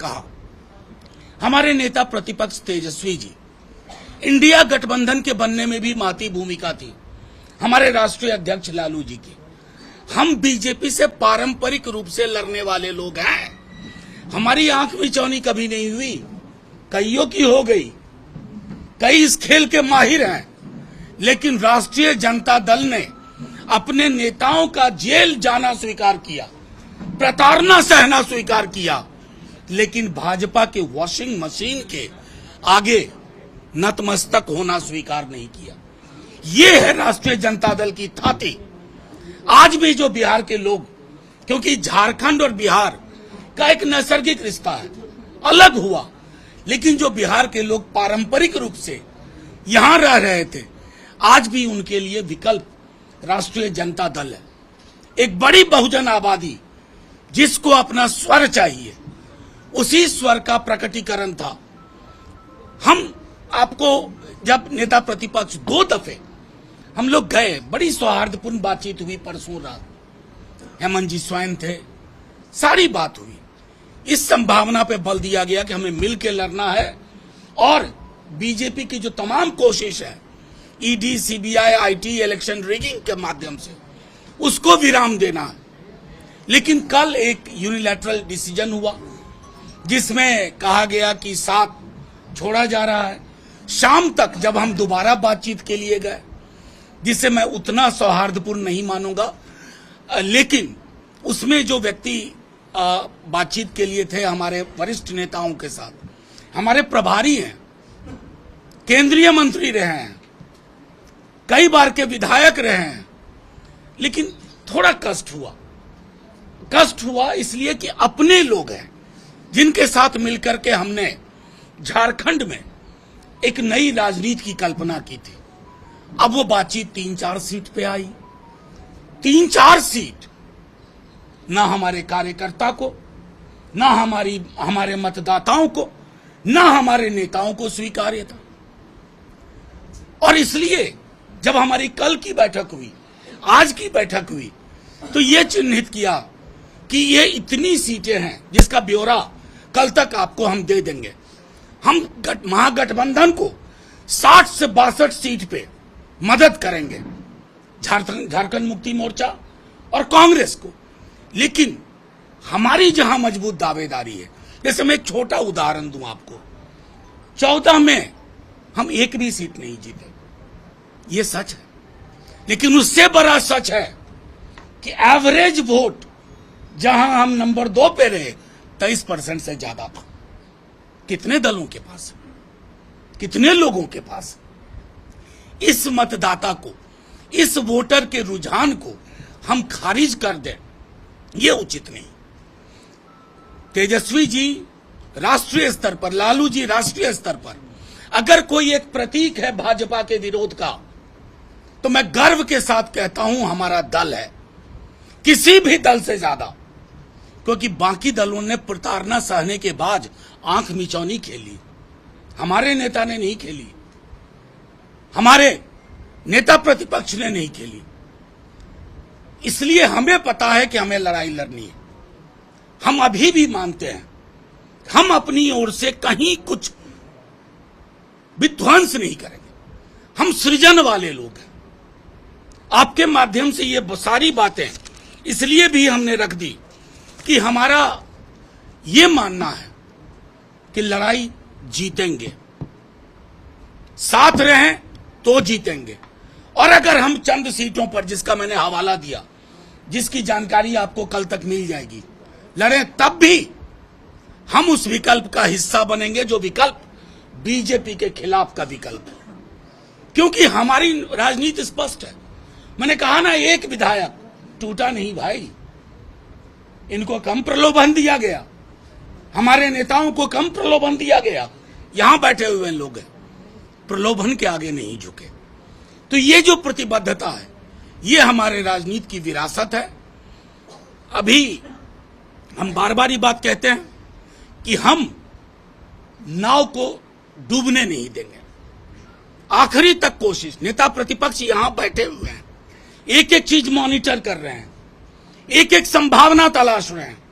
कहा। हमारे नेता प्रतिपक्ष तेजस्वी जी, इंडिया गठबंधन के बनने में भी महती भूमिका थी हमारे राष्ट्रीय अध्यक्ष लालू जी की। हम बीजेपी से पारंपरिक रूप से लड़ने वाले लोग हैं, हमारी आंख मिचौनी कभी नहीं हुई, कईयों की हो गई, कई इस खेल के माहिर हैं, लेकिन राष्ट्रीय जनता दल ने अपने नेताओं का जेल जाना स्वीकार किया, प्रताड़ना सहना स्वीकार किया, लेकिन भाजपा के वॉशिंग मशीन के आगे नतमस्तक होना स्वीकार नहीं किया। ये है राष्ट्रीय जनता दल की थाती। आज भी जो बिहार के लोग, क्योंकि झारखंड और बिहार का एक नैसर्गिक रिश्ता है, अलग हुआ, लेकिन जो बिहार के लोग पारंपरिक रूप से यहां रह रहे थे, आज भी उनके लिए विकल्प राष्ट्रीय जनता दल है। एक बड़ी बहुजन आबादी जिसको अपना स्वर चाहिए, उसी स्वर का प्रकटीकरण था। हम आपको जब नेता प्रतिपक्ष 2 दफे हम लोग गए, बड़ी सौहार्दपूर्ण बातचीत हुई। परसों रात हेमंत जी स्वयं थे, सारी बात हुई। इस संभावना पे बल दिया गया कि हमें मिलकर लड़ना है और बीजेपी की जो तमाम कोशिश है ED, CBI, IT, election rigging के माध्यम से, उसको विराम देना है। लेकिन कल एक यूनिलैटरल डिसीजन हुआ जिसमें कहा गया कि साथ छोड़ा जा रहा है। शाम तक जब हम दोबारा बातचीत के लिए गए, जिसे मैं उतना सौहार्दपूर्ण नहीं मानूंगा, लेकिन उसमें जो व्यक्ति बातचीत के लिए थे हमारे वरिष्ठ नेताओं के साथ, हमारे प्रभारी हैं, केंद्रीय मंत्री रहे हैं, कई बार के विधायक रहे हैं, लेकिन थोड़ा कष्ट हुआ इसलिए कि अपने लोग हैं जिनके साथ मिलकर के हमने झारखंड में एक नई राजनीति की कल्पना की थी। अब वो बातचीत 3-4 सीट पे आई। 3-4 सीट ना हमारे कार्यकर्ता को, ना हमारे मतदाताओं को, ना हमारे नेताओं को स्वीकार्य था। और इसलिए जब हमारी कल की बैठक हुई, आज की बैठक हुई, तो ये चिन्हित किया कि ये इतनी सीटें हैं जिसका ब्यौरा कल तक आपको हम दे देंगे। हम महागठबंधन को 60 से 62 सीट पे मदद करेंगे, झारखंड मुक्ति मोर्चा और कांग्रेस को। लेकिन हमारी जहां मजबूत दावेदारी है, जैसे मैं एक छोटा उदाहरण दूं आपको, 14 में हम एक भी सीट नहीं जीते, ये सच है। लेकिन उससे बड़ा सच है कि एवरेज वोट जहां हम नंबर 2 पे रहे, 23% से ज्यादा था। कितने दलों के पास, कितने लोगों के पास? इस मतदाता को, इस वोटर के रुझान को हम खारिज कर दें, यह उचित नहीं। तेजस्वी जी राष्ट्रीय स्तर पर, लालू जी राष्ट्रीय स्तर पर, अगर कोई एक प्रतीक है भाजपा के विरोध का, तो मैं गर्व के साथ कहता हूं हमारा दल है, किसी भी दल से ज्यादा। क्योंकि बाकी दलों ने प्रताड़ना सहने के बाद आंख मिचौनी खेली, हमारे नेता ने नहीं खेली, हमारे नेता प्रतिपक्ष ने नहीं खेली। इसलिए हमें पता है कि हमें लड़ाई लड़नी है। हम अभी भी मानते हैं हम अपनी ओर से कहीं कुछ विध्वंस नहीं करेंगे, हम सृजन वाले लोग हैं। आपके माध्यम से ये सारी बातें इसलिए भी हमने रख दी कि हमारा ये मानना है कि लड़ाई जीतेंगे, साथ रहें तो जीतेंगे। और अगर हम चंद सीटों पर, जिसका मैंने हवाला दिया, जिसकी जानकारी आपको कल तक मिल जाएगी, लड़ें, तब भी हम उस विकल्प का हिस्सा बनेंगे जो विकल्प बीजेपी के खिलाफ का विकल्प है। क्योंकि हमारी राजनीति स्पष्ट है। मैंने कहा ना, एक विधायक टूटा नहीं भाई, इनको कम प्रलोभन दिया गया, हमारे नेताओं को कम प्रलोभन दिया गया। यहां बैठे हुए लोग हैं, प्रलोभन के आगे नहीं झुके। तो ये जो प्रतिबद्धता है, ये हमारे राजनीति की विरासत है। अभी हम बार बार ये बात कहते हैं कि हम नाव को डूबने नहीं देंगे, आखिरी तक कोशिश। नेता प्रतिपक्ष यहां बैठे हुए हैं, एक एक चीज मॉनिटर कर रहे हैं, एक एक संभावना तलाश रहे हैं।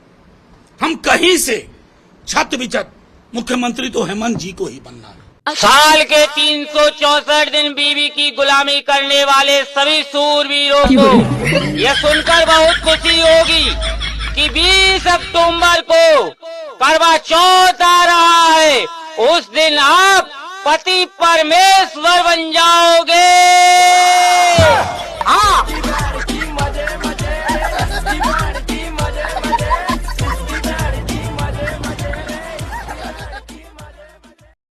हम कहीं से छत बिछत मुख्यमंत्री तो हेमंत जी को ही बनना है। साल के 364 दिन बीवी की गुलामी करने वाले सभी सूरवीरों को यह सुनकर बहुत खुशी होगी कि 20 अक्टूबर को करवा चौथ आ रहा है। उस दिन आप पति परमेश्वर बन जाओ।